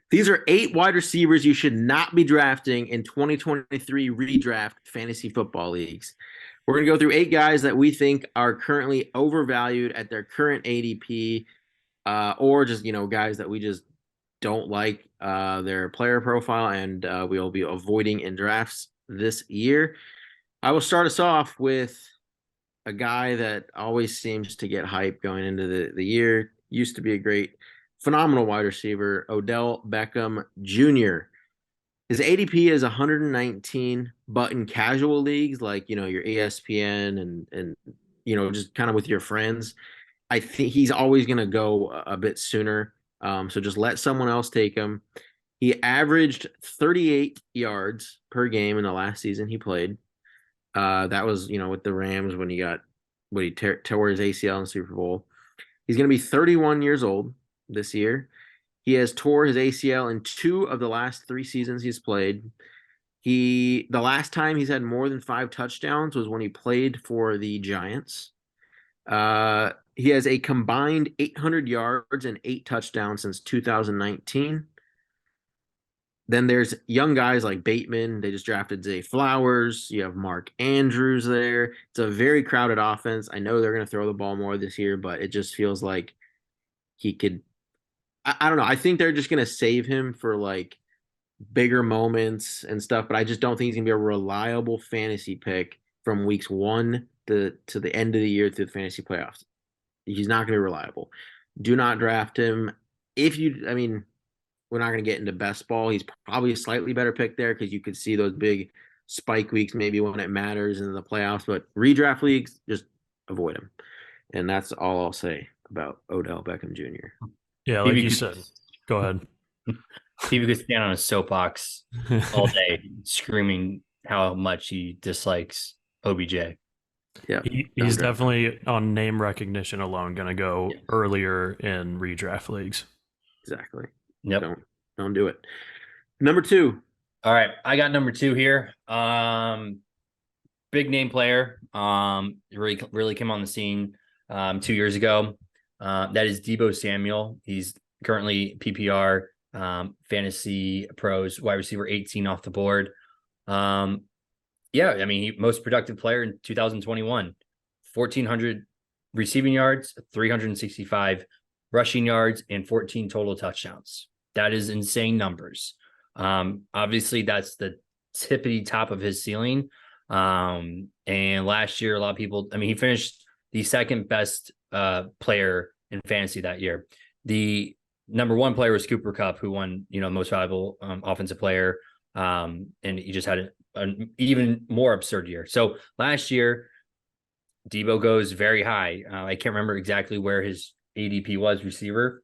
These are 8 wide receivers you should not be drafting in 2023 redraft fantasy football leagues. We're going to go through 8 guys that we think are currently overvalued at their current ADP, or just, guys that we just don't like their player profile, and we'll be avoiding in drafts this year. I will start us off with a guy that always seems to get hype going into the year. Used to be a great, phenomenal wide receiver, Odell Beckham Jr. His ADP is 119, but in casual leagues like your ESPN and just kind of with your friends, I think he's always going to go a bit sooner. So just let someone else take him. He averaged 38 yards per game in the last season he played. That was, with the Rams when he tore his ACL in the Super Bowl. He's going to be 31 years old this year. He has tore his ACL in 2 of the last 3 seasons he's played. The last time he's had more than 5 touchdowns was when he played for the Giants. He has a combined 800 yards and 8 touchdowns since 2019. Then there's young guys like Bateman. They just drafted Zay Flowers. You have Mark Andrews there. It's a very crowded offense. I know they're going to throw the ball more this year, but it just feels like he could. I don't know. I think they're just going to save him for like bigger moments and stuff, but I just don't think he's going to be a reliable fantasy pick from weeks 1 to the end of the year through the fantasy playoffs. He's not going to be reliable. Do not draft him. I mean, we're not going to get into best ball. He's probably a slightly better pick there because you could see those big spike weeks maybe when it matters in the playoffs. But redraft leagues, just avoid him. And that's all I'll say about Odell Beckham Jr. Yeah, like you said. Go ahead. People could stand on a soapbox all day screaming how much he dislikes OBJ. Yeah, he's definitely on name recognition alone going to go earlier in redraft leagues. Exactly. Yep. Don't do it. Number 2. All right, I got number 2 here. Big name player. Really came on the scene 2 years ago. That is Deebo Samuel. He's currently PPR fantasy pros wide receiver 18 off the board. Most productive player in 2021, 1,400 receiving yards, 365 rushing yards, and 14 total touchdowns. That is insane numbers. Obviously, that's the tippity top of his ceiling. And last year, a lot of people, he finished the second best player in fantasy that year. The number 1 player was Cooper Kupp, who won, most valuable offensive player. And he just had an even more absurd year. So last year, Deebo goes very high. I can't remember exactly where his ADP was, receiver.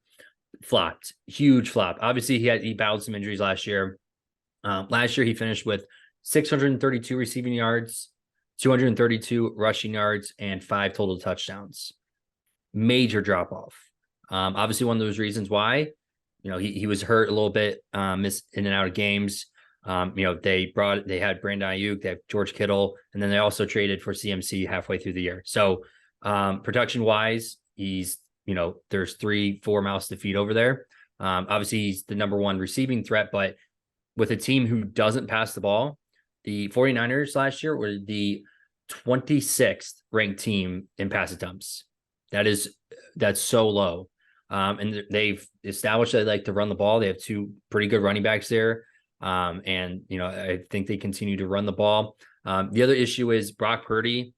Flopped, huge flop. Obviously, he battled some injuries last year. Last year, he finished with 632 receiving yards, 232 rushing yards, and 5 total touchdowns. Major drop off. Obviously, one of those reasons why, he was hurt a little bit, missed in and out of games. They had Brandon Ayuk, they have George Kittle, and then they also traded for CMC halfway through the year. So production wise, he's, there's 3-4 mouths to feed over there. Obviously he's the number 1 receiving threat, but with a team who doesn't pass the ball, the 49ers last year were the 26th ranked team in pass attempts. That's so low. And they've established they like to run the ball. They have 2 pretty good running backs there. I think they continue to run the ball. The other issue is Brock Purdy,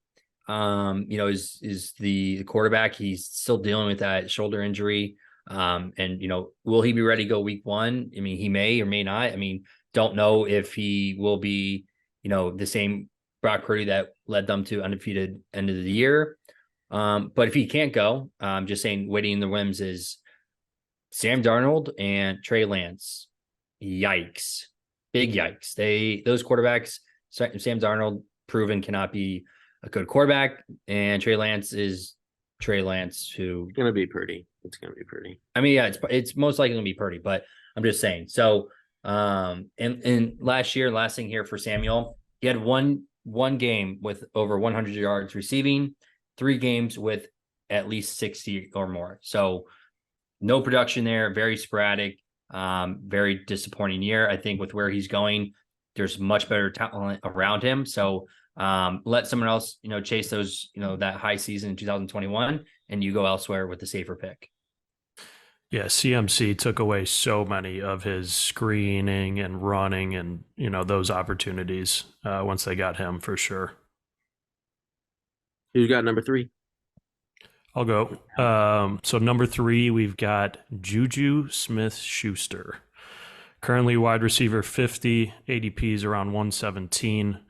is the quarterback. He's still dealing with that shoulder injury. Will he be ready to go week 1? He may or may not. Don't know if he will be, the same Brock Purdy that led them to undefeated end of the year. But if he can't go, I'm just saying waiting in the wings is Sam Darnold and Trey Lance. Yikes. Big yikes. Those quarterbacks, Sam Darnold proven cannot be a good quarterback, and Trey Lance is Trey Lance, who It's gonna be pretty. it's most likely gonna be Purdy, but I'm just saying. So and last thing here for Samuel, he had one game with over 100 yards receiving, 3 games with at least 60 or more. So no production there, very sporadic. Very disappointing year. I think with where he's going, there's much better talent around him. So let someone else, chase those, that high season in 2021, and you go elsewhere with the safer pick. Yeah, CMC took away so many of his screening and running and, those opportunities once they got him, for sure. Who's got number 3? I'll go. So number 3, we've got Juju Smith-Schuster. Currently wide receiver 50, ADP is around 117.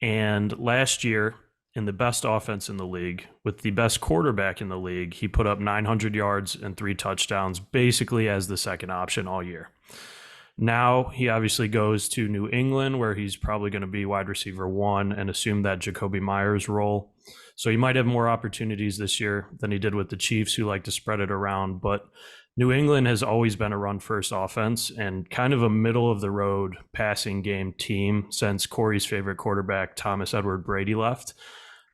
And last year, in the best offense in the league, with the best quarterback in the league, he put up 900 yards and 3 touchdowns, basically as the second option all year. Now he obviously goes to New England, where he's probably going to be wide receiver 1 and assume that Jacoby Myers role. So he might have more opportunities this year than he did with the Chiefs, who like to spread it around. But New England has always been a run-first offense and kind of a middle-of-the-road passing game team since Corey's favorite quarterback, Thomas Edward Brady, left.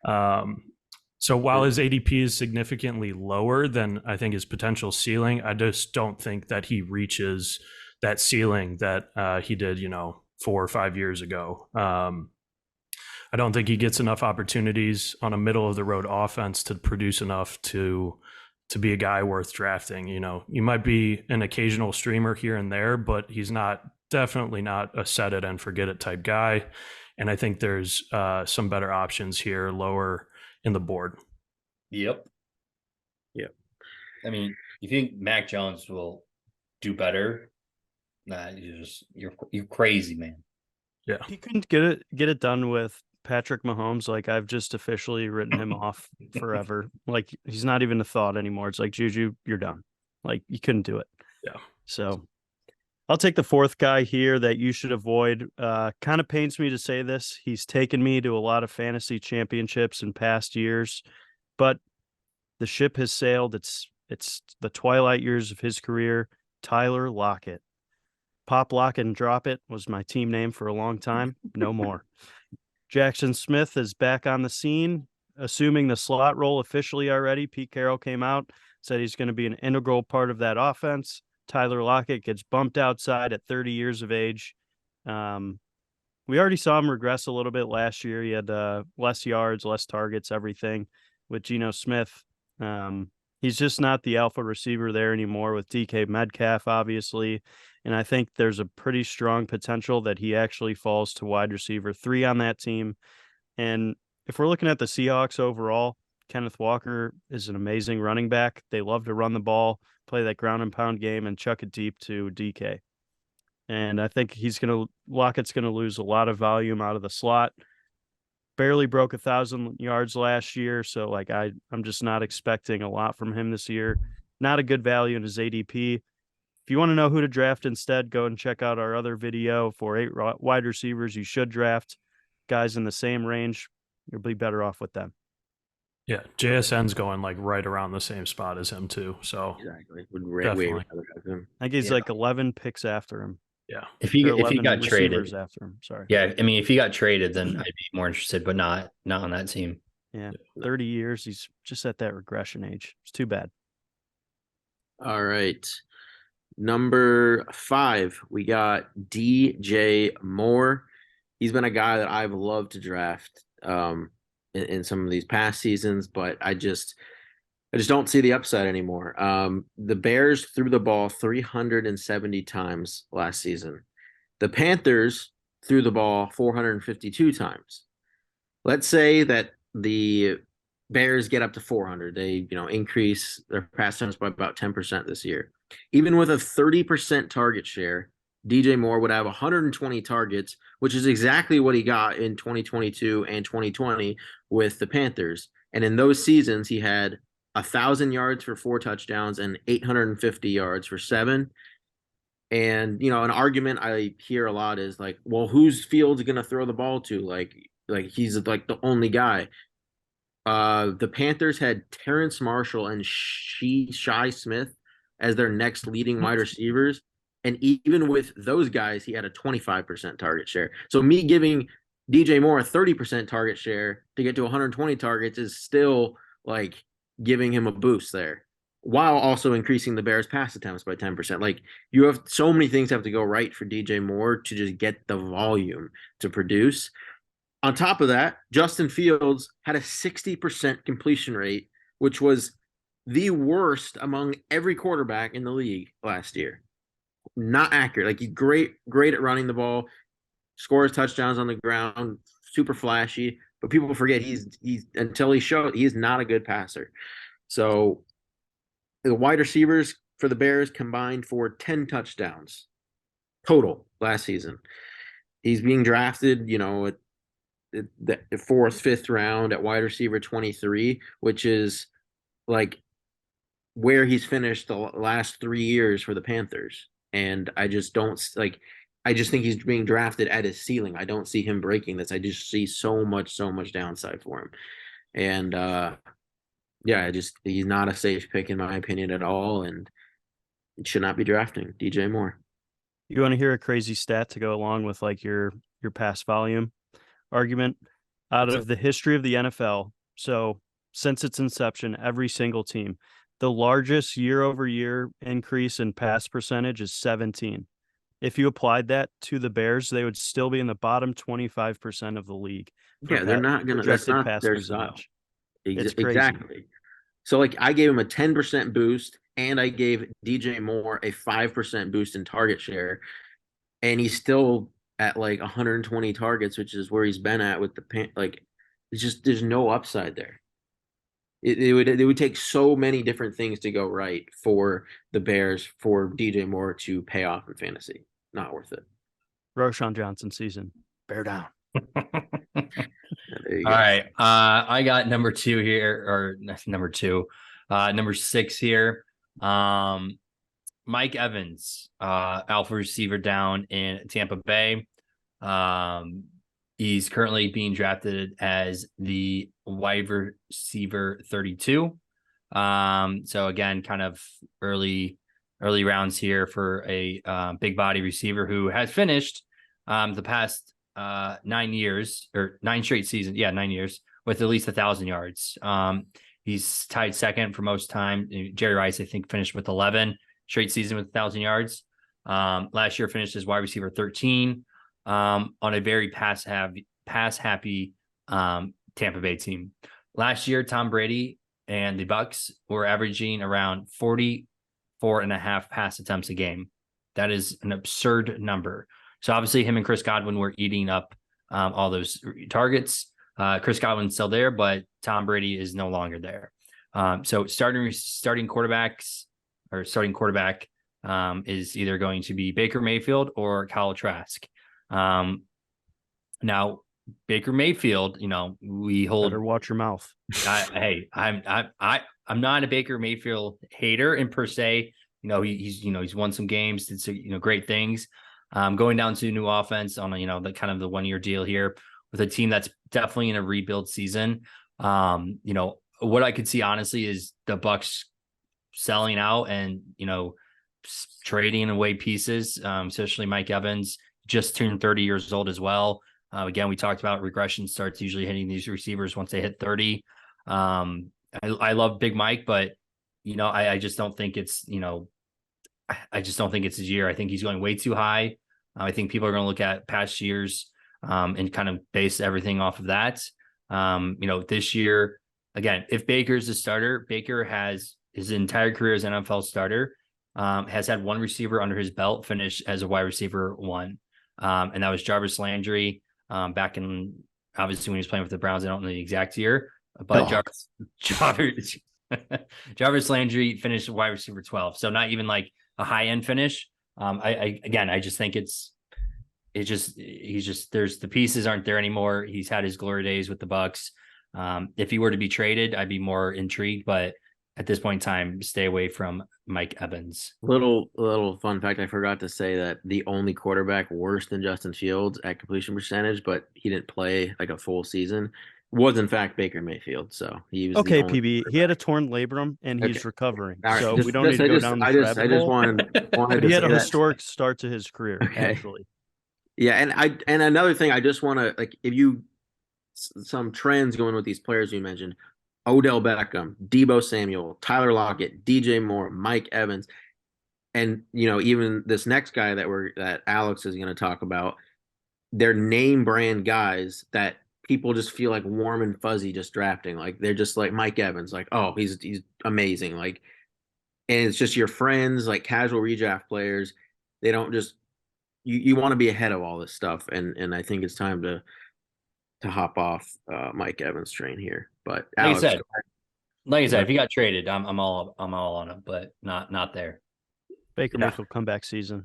So while his ADP is significantly lower than I think his potential ceiling, I just don't think that he reaches that ceiling that he did, 4 or 5 years ago. I don't think he gets enough opportunities on a middle-of-the-road offense to produce enough to be a guy worth drafting. You might be an occasional streamer here and there, but he's definitely not a set it and forget it type guy. And I think there's some better options here lower in the board. Yep. I mean, you think Mac Jones will do better? Nah, you're crazy, man. Yeah. He couldn't get it done with Patrick Mahomes. Like, I've just officially written him off forever. Like, he's not even a thought anymore. It's like, Juju, you're done. Like, you couldn't do it. Yeah. So I'll take the 4th guy here that you should avoid. Kind of pains me to say this. He's taken me to a lot of fantasy championships in past years, but the ship has sailed. It's the twilight years of his career. Tyler Lockett. Pop, Lock, and Drop It was my team name for a long time. No more. Jackson Smith is back on the scene, assuming the slot role officially already. Pete Carroll came out, said he's going to be an integral part of that offense. Tyler Lockett gets bumped outside at 30 years of age. We already saw him regress a little bit last year. He had less yards, less targets, everything with Geno Smith. He's just not the alpha receiver there anymore with DK Metcalf, obviously. And I think there's a pretty strong potential that he actually falls to wide receiver 3 on that team. And if we're looking at the Seahawks overall, Kenneth Walker is an amazing running back. They love to run the ball, play that ground and pound game, and chuck it deep to DK. And I think Lockett's going to lose a lot of volume out of the slot. Barely broke 1,000 yards last year, so I'm just not expecting a lot from him this year. Not a good value in his ADP. If you want to know who to draft instead, go and check out our other video for 8 wide receivers you should draft. Guys in the same range, you'll be better off with them. Yeah, JSN's going right around the same spot as him too. So exactly, definitely. I think he's 11 picks after him. Yeah, if he got traded after him, sorry. Yeah, I mean, if he got traded, then I'd be more interested, but not on that team. Yeah, 30 years. He's just at that regression age. It's too bad. All right. Number 5, we got DJ Moore. He's been a guy that I've loved to draft in some of these past seasons, but I just don't see the upside anymore. The Bears threw the ball 370 times last season. The Panthers threw the ball 452 times. Let's say that the Bears get up to 400. They, increase their pass attempts by about 10% this year. Even with a 30% target share, DJ Moore would have 120 targets, which is exactly what he got in 2022 and 2020 with the Panthers. And in those seasons, he had 1,000 yards for 4 touchdowns and 850 yards for 7. And, an argument I hear a lot is well, whose Fields going to throw the ball to? He's the only guy. The Panthers had Terrence Marshall and Shi Smith as their next leading wide receivers. And even with those guys, he had a 25% target share. So me giving DJ Moore a 30% target share to get to 120 targets is still giving him a boost there. while also increasing the Bears' pass attempts by 10%. Like, you have so many things have to go right for DJ Moore to just get the volume to produce. On top of that, Justin Fields had a 60% completion rate, which was the worst among every quarterback in the league last year. Not accurate. Like, he's great at running the ball, scores touchdowns on the ground, super flashy. But people forget he's until he showed he's not a good passer. So the wide receivers for the Bears combined for 10 touchdowns total last season. He's being drafted, at the fourth, fifth round at wide receiver 23, which is like where he's finished the last 3 years for the Panthers. And I just don't like. I just think he's being drafted at his ceiling. I don't see him breaking this. I just see so much downside for him. And yeah, he's not a safe pick in my opinion at all, and it should not be drafting DJ Moore. You want to hear a crazy stat to go along with like your pass volume argument? Out of the history of the NFL, so since its inception, every single team, the largest year-over-year increase in pass percentage is 17. If you applied that to the Bears, they would still be in the bottom 25% of the league. Yeah, they're not going to. That's not pass their percentage. style. Exactly. So, like, I gave him a 10% boost, and I gave DJ Moore a 5% boost in target share, and he's still at like 120 targets, which is where he's been at with the like. It's just there's no upside there. It would take so many different things to go right for the Bears for DJ Moore to pay off in fantasy. Not worth it. Roshan Johnson season. Bear down. All right. I got number 2 here, or number 2, number 6 here. Mike Evans, alpha receiver down in Tampa Bay. He's currently being drafted as the wide receiver 32. So again, kind of early rounds here for a big body receiver who has finished the past 9 years or 9 straight seasons. Yeah, 9 years with at least 1,000 yards. He's tied second for most time. Jerry Rice, I think, finished with 11 straight season with 1,000 yards. Last year finished as wide receiver 13 on a very pass happy Tampa Bay team. Last year, Tom Brady and the Bucs were averaging around 44.5 pass attempts a game. That is an absurd number. So obviously him and Chris Godwin were eating up all those targets. Chris Godwin's still there, but Tom Brady is no longer there. So starting quarterback is either going to be Baker Mayfield or Kyle Trask. Now Baker Mayfield, we hold. Better watch your mouth. I'm not a Baker Mayfield hater in per se. He's won some games, did some, great things. Going down to a new offense on the kind of the 1-year deal here with a team that's definitely in a rebuild season. What I could see honestly is the Bucs selling out and trading away pieces, especially Mike Evans, just turned 30 years old as well. Again, we talked about regression starts usually hitting these receivers once they hit 30. I love Big Mike, but I just don't think it's I just don't think it's his year. I think he's going way too high. I think people are going to look at past years and kind of base everything off of that. This year, again, if Baker's the starter, Baker has his entire career as an NFL starter, has had one receiver under his belt finish as a wide receiver 1. And that was Jarvis Landry back in, obviously, when he was playing with the Browns. I don't know the exact year, but Jarvis Landry finished wide receiver 12. So not even like a high end finish. I just think he's just there's the pieces aren't there anymore. He's had his glory days with the Bucs. If he were to be traded, I'd be more intrigued, but at this point in time, stay away from Mike Evans. Little fun fact, I forgot to say that the only quarterback worse than Justin Fields at completion percentage, but he didn't play like a full season, was in fact Baker Mayfield. So he was okay. PB, he had a torn labrum and he's recovering. Right. So we don't need to go down the rabbit hole. I just wanted but he had a historic start to his career, actually. Yeah, and another thing, I just want to, like, if you some trends going with these players you mentioned. Odell Beckham, Deebo Samuel, Tyler Lockett, DJ Moore, Mike Evans, and even this next guy that Alex is going to talk about. They're name brand guys that people just feel like warm and fuzzy just drafting. Like they're just like Mike Evans, like, oh, he's amazing. Like, and it's just your friends, like casual redraft players. They don't just you want to be ahead of all this stuff, and I think it's time to hop off Mike Evans train here. But Like I Alex, said, go if he got traded, I'm all on him, but not there. Baker Yeah. Mayfield comeback season.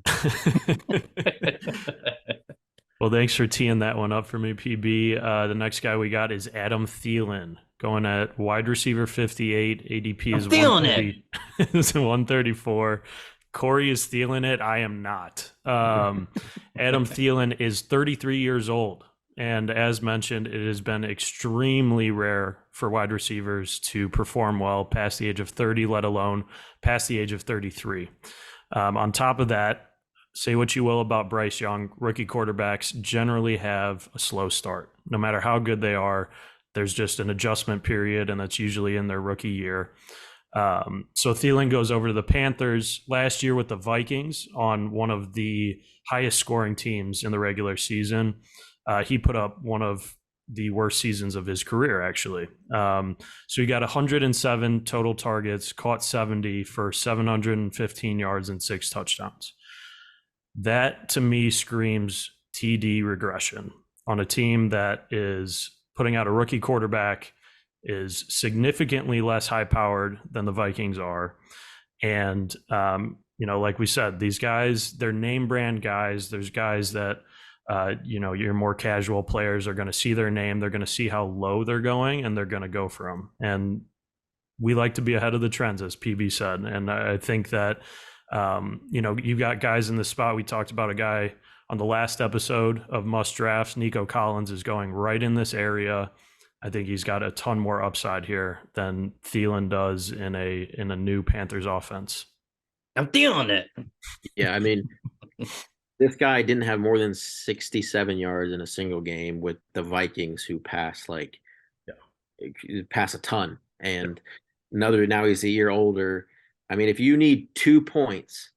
Well, thanks for teeing that one up for me, PB. The next guy we got is Adam Thielen, going at wide receiver 58. ADP is 130, is 134. Corey is stealing it. I am not. Adam Thielen is 33 years old. And as mentioned, it has been extremely rare for wide receivers to perform well past the age of 30, let alone past the age of 33. On top of that, say what you will about Bryce Young, rookie quarterbacks generally have a slow start. No matter how good they are, there's just an adjustment period, and that's usually in their rookie year. So Thielen goes over to the Panthers last year with the Vikings on one of the highest scoring teams in the regular season. He put up one of the worst seasons of his career, actually. So he got 107 total targets, caught 70 for 715 yards and 6 touchdowns. That to me screams TD regression on a team that is putting out a rookie quarterback, is significantly less high powered than the Vikings are. And, like we said, these guys, they're name brand guys. There's guys that, your more casual players are going to see their name. They're going to see how low they're going, and they're going to go for them. And we like to be ahead of the trends, as PB said. And I think that, you've got guys in the spot. We talked about a guy on the last episode of Must Drafts. Nico Collins is going right in this area. I think he's got a ton more upside here than Thielen does in a new Panthers offense. I'm feeling it. Yeah, I mean, this guy didn't have more than 67 yards in a single game with the Vikings, who pass a ton. And now he's a year older. I mean, if you need 2 points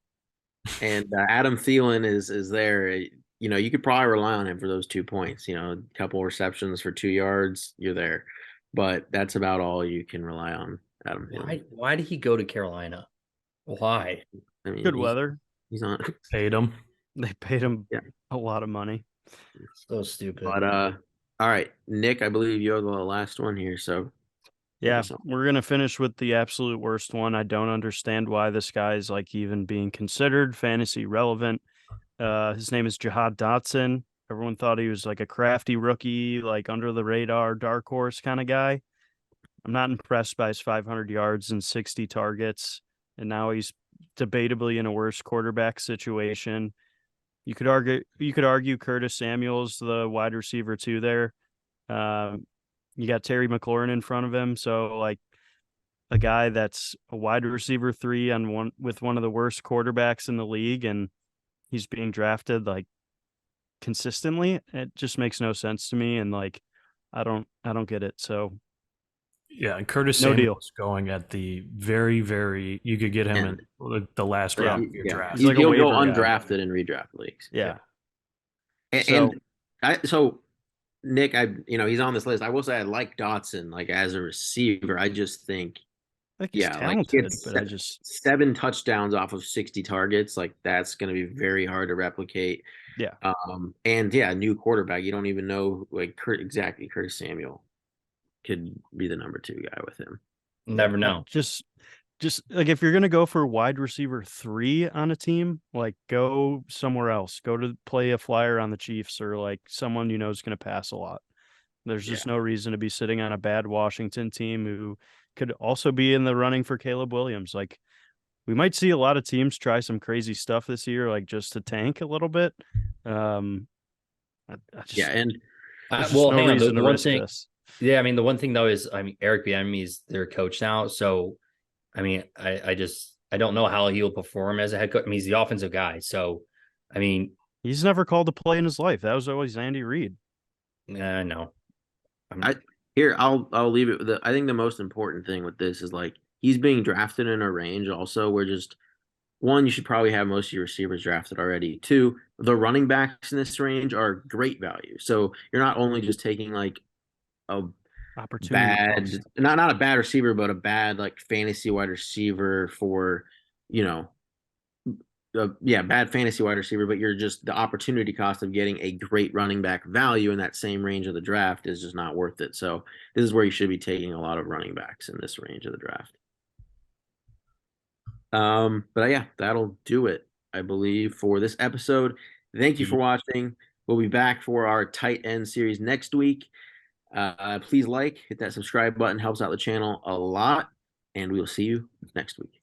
and Adam Thielen is there, you could probably rely on him for those 2 points. A couple receptions for 2 yards, you're there. But that's about all you can rely on Adam Thielen. Why did he go to Carolina? Why? I mean, Good weather. He's on. Paid him. They paid him a lot of money. So stupid. But all right, Nick, I believe you're the last one here. So yeah, we're going to finish with the absolute worst one. I don't understand why this guy is like even being considered fantasy relevant. His name is Jihad Dotson. Everyone thought he was like a crafty rookie, like under the radar, dark horse kind of guy. I'm not impressed by his 500 yards and 60 targets. And now he's debatably in a worse quarterback situation. You could argue Curtis Samuel's the wide receiver too there. You got Terry McLaurin in front of him. So like a guy that's a wide receiver 3 with one of the worst quarterbacks in the league, and he's being drafted like consistently. It just makes no sense to me. And like, I don't get it. So yeah. And Curtis Samuel is going at the very, very, you could get him in the last round of your draft. He'll go undrafted in redraft leagues. Yeah. So Nick, he's on this list. I will say I like Dotson, like as a receiver. I just think, he's talented, but I just 7 touchdowns off of 60 targets. Like that's going to be very hard to replicate. Yeah. New quarterback. You don't even know exactly Curtis Samuel could be the number 2 guy with him. Never know. Just like if you're going to go for wide receiver 3 on a team, like go somewhere else. Go to play a flyer on the Chiefs or like someone is going to pass a lot. There's just no reason to be sitting on a bad Washington team who could also be in the running for Caleb Williams. Like we might see a lot of teams try some crazy stuff this year, like just to tank a little bit. Hang on. The one thing. Yeah, I mean, the one thing though is, Eric Bieniemy is their coach now, so I don't know how he'll perform as a head coach. He's the offensive guy, so he's never called a play in his life. That was always Andy Reid. No, Here, I'll leave it with I think the most important thing with this is like he's being drafted in a range also where just one, you should probably have most of your receivers drafted already. Two, the running backs in this range are great value. So you're not only just taking like a Opportunity bad, cost. not a bad receiver, but a bad like fantasy wide receiver for, you know, yeah, bad fantasy wide receiver, but you're just the opportunity cost of getting a great running back value in that same range of the draft is just not worth it. So this is where you should be taking a lot of running backs in this range of the draft. But yeah, that'll do it, I believe, for this episode. Thank you for watching. We'll be back for our tight end series next week. Please hit that subscribe button, helps out the channel a lot, and we will see you next week.